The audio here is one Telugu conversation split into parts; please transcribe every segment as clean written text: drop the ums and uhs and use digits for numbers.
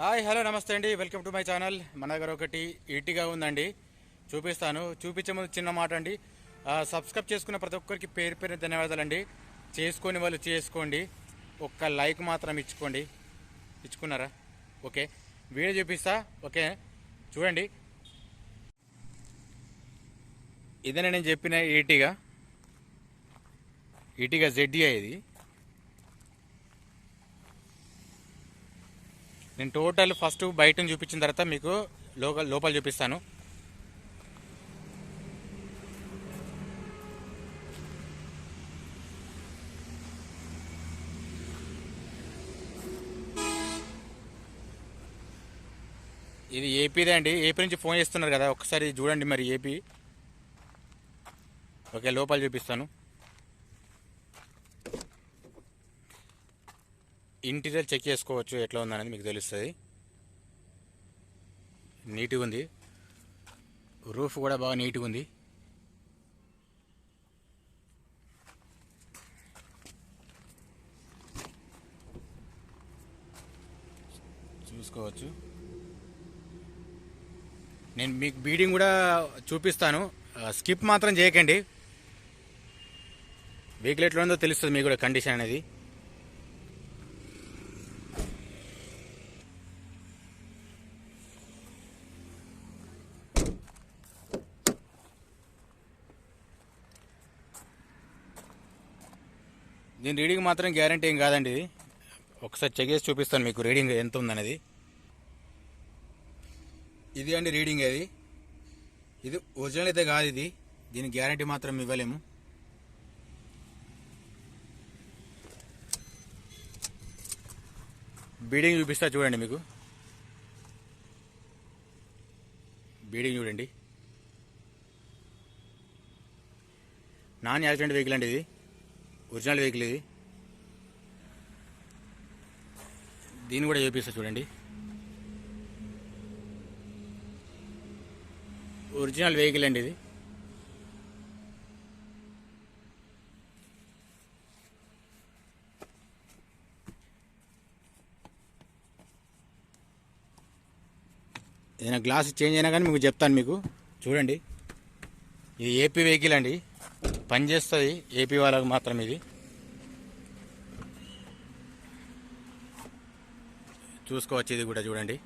హాయ్ హలో నమస్తే అండి, వెల్కమ్ టు మై ఛానల్. మన దగ్గర ఒకటి ఈటీగా ఉందండి, చూపిస్తాను. చూపించే ముందు చిన్న మాట అండి, సబ్స్క్రైబ్ చేసుకున్న ప్రతి ఒక్కరికి పేరు పేరు ధన్యవాదాలండి. చేసుకొని వాళ్ళు చేసుకోండి, ఒక్క లైక్ మాత్రం ఇచ్చుకున్నారా? ఓకే, వీడియో చూపిస్తా. ఓకే, చూడండి. ఇదే నేను చెప్పిన ఈటీగా జెడ్డీఐ ఇది. నేను టోటల్ ఫస్ట్ బయటను చూపించిన తర్వాత మీకు లోపల చూపిస్తాను. ఇది ఏపీదే అండి, ఏపీ నుంచి ఫోన్ చేస్తున్నారు కదా, ఒకసారి చూడండి మరి ఏపీ. ఓకే, లోపల చూపిస్తాను. ఇంటీరియర్ చెక్ చేసుకోవచ్చు, ఎట్లా ఉందనేది మీకు తెలుస్తుంది. నీట్గా ఉంది, రూఫ్ కూడా బాగా నీట్గా ఉంది. చూసుకోవచ్చు. నేను మీకు బీడింగ్ కూడా చూపిస్తాను, స్కిప్ మాత్రం చేయకండి. వెహికల్ ఎట్లా ఉందో తెలుస్తుంది మీకు కూడా కండిషన్ అనేది. దీని రీడింగ్ మాత్రం గ్యారంటీ ఏం కాదండి, ఇది ఒకసారి చెక్ చేసి చూపిస్తాను మీకు రీడింగ్ ఎంత ఉందనేది. ఇది అండి రీడింగ్, ఇది ఒరిజినల్ అయితే కాదు, ఇది దీని గ్యారంటీ మాత్రం ఇవ్వలేము. బీడింగ్ చూపిస్తా చూడండి, మీకు బీడింగ్ చూడండి. నాన్ యాక్సిడెంట్ వెహికల్ అండి ఇది, ఒరిజినల్ వెహికల్ ఇది. దీన్ని కూడా చూపిస్తా చూడండి, ఒరిజినల్ వెహికల్ అండి ఇది. ఏదైనా గ్లాస్ చేంజ్ అయినా కానీ మీకు చెప్తాను. మీకు చూడండి, ఇది ఏపీ వెహికల్ అండి, పనిచేస్తుంది ఏపీ వాళ్ళకి మాత్రం. ఇది చూసుకోవచ్చు. ఇది కూడా చూడండి,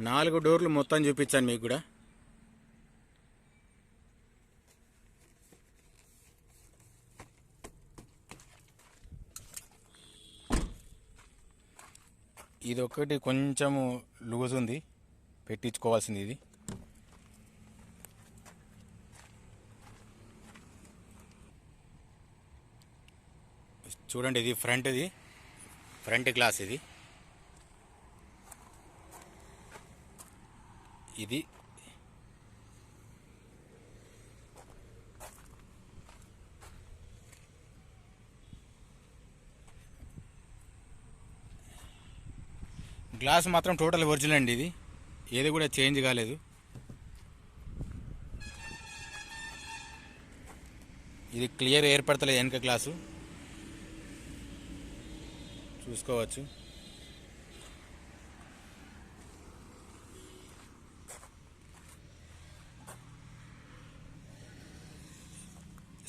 4 డోర్లు మొత్తం చూపించాను మీకు కూడా. ఇది ఒకటి కొంచెము లూజ్ ఉంది, పెట్టించుకోవాల్సింది ఇది. చూడండి, ఇది ఫ్రంట్ గ్లాస్ ఇది. ఇది గ్లాస్ మాత్రం టోటల్ ఒరిజినల్ అండి, ఇది ఏది కూడా చేంజ్ కాలేదు. ఇది క్లియర్ ఏర్పడతలేదు వెనక గ్లాసు, చూసుకోవచ్చు.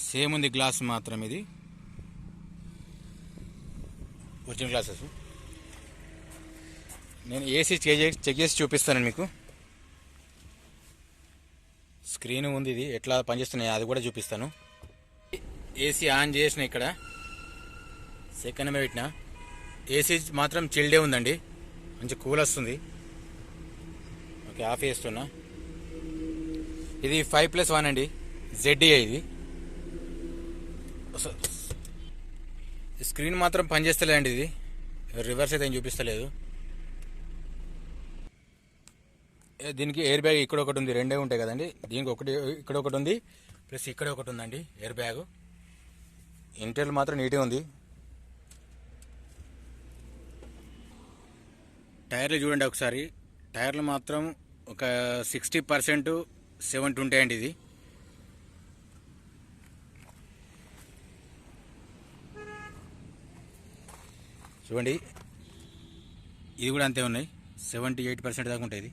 సేమ్ ఉంది గ్లాస్ మాత్రం, ఇది ఒరిజినల్ గ్లాసెస్. నేను ఏసీ చెక్ చేసి చూపిస్తాను మీకు. స్క్రీన్ ఉంది, ఇది ఎట్లా పనిచేస్తున్నాయి అది కూడా చూపిస్తాను. ఏసీ ఆన్ చేసిన, ఇక్కడ సెకండ్ పెట్టిన. ఏసీ మాత్రం చిల్డే ఉందండి, మంచి కూల్ వస్తుంది. ఓకే, ఆఫ్ చేస్తున్నా. ఇది 5+1 అండి, జెడ్డీఐ ఇది. స్క్రీన్ మాత్రం పనిచేస్తలేదండి, ఇది రివర్స్ అయితే ఏం చూపిస్తలేదు. దీనికి ఎయిర్ బ్యాగ్ ఇక్కడ ఒకటి ఉంది, 2 ఉంటాయి కదండి. దీనికి ఒకటి ఇక్కడ ఒకటి ఉంది, ప్లస్ ఇక్కడ ఒకటి ఉందండి ఎయిర్ బ్యాగ్. ఇంటీరియర్ మాత్రం నీట్గా ఉంది. టైర్లు చూడండి ఒకసారి, టైర్లు మాత్రం ఒక 60% 70 ఉంటాయండి. ఇది చూడండి, ఇది కూడా అంతే ఉన్నాయి, 78% దాకా ఉంటుంది ఇది.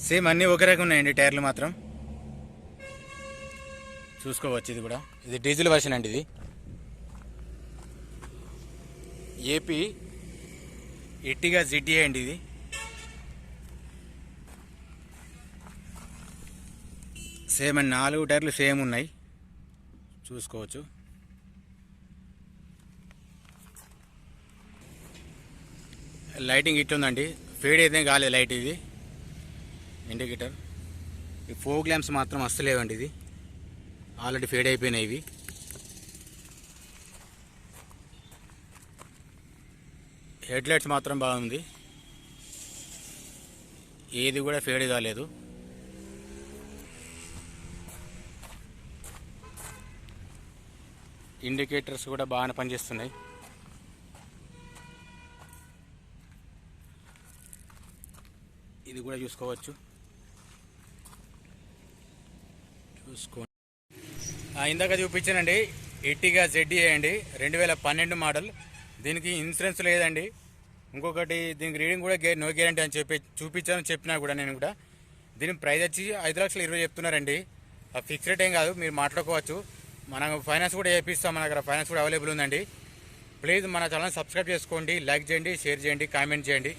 సేమ్ అన్నీ ఒకే రకం ఉన్నాయండి టైర్లు మాత్రం. చూసుకోవచ్చు. ఇది కూడా ఇది డీజిల్ వర్షన్ అండి. ఇది ఏపీ ఎర్టిగా ZDI అండి. ఇది సేమ్ అండి, 4 టైర్లు సేమ్ ఉన్నాయి, చూసుకోవచ్చు. లైటింగ్ ఇట్లుందండి, ఫేడ్ అయితే కాలేదు లైట్. ఇది ఇండికేటర్. ఈ ఫోగ్ ల్యాంప్స్ మాత్రం అస్సలేవండి, ఇది ఆల్రెడీ ఫేడ్ అయిపోయినాయి. ఇవి హెడ్ లైట్స్ మాత్రం బాగుంది, ఏది కూడా ఫేడ్ కాలేదు. ఇండికేటర్స్ కూడా బాగానే పనిచేస్తున్నాయి. ఇది కూడా చూసుకోవచ్చు. ఇందాక చూపించానండి, ఎర్టిగా ZDI అండి, 2012 మోడల్. దీనికి ఇన్సూరెన్స్ లేదండి. ఇంకొకటి దీనికి రీడింగ్ కూడా నో గ్యారంటీ అని చెప్పినా కూడా నేను కూడా. దీని ప్రైస్ వచ్చి 5,20,000 చెప్తున్నారండి. ఫిక్స్ రేట్ ఏం కాదు, మీరు మాట్లాడుకోవచ్చు. మనం ఫైనాన్స్ కూడా చేపిస్తాం, మన దగ్గర ఫైనాన్స్ కూడా అవైలబుల్ ఉందండి. ప్లీజ్ మన ఛానల్ సబ్స్క్రైబ్ చేసుకోండి, లైక్ చేయండి, షేర్ చేయండి, కామెంట్ చేయండి.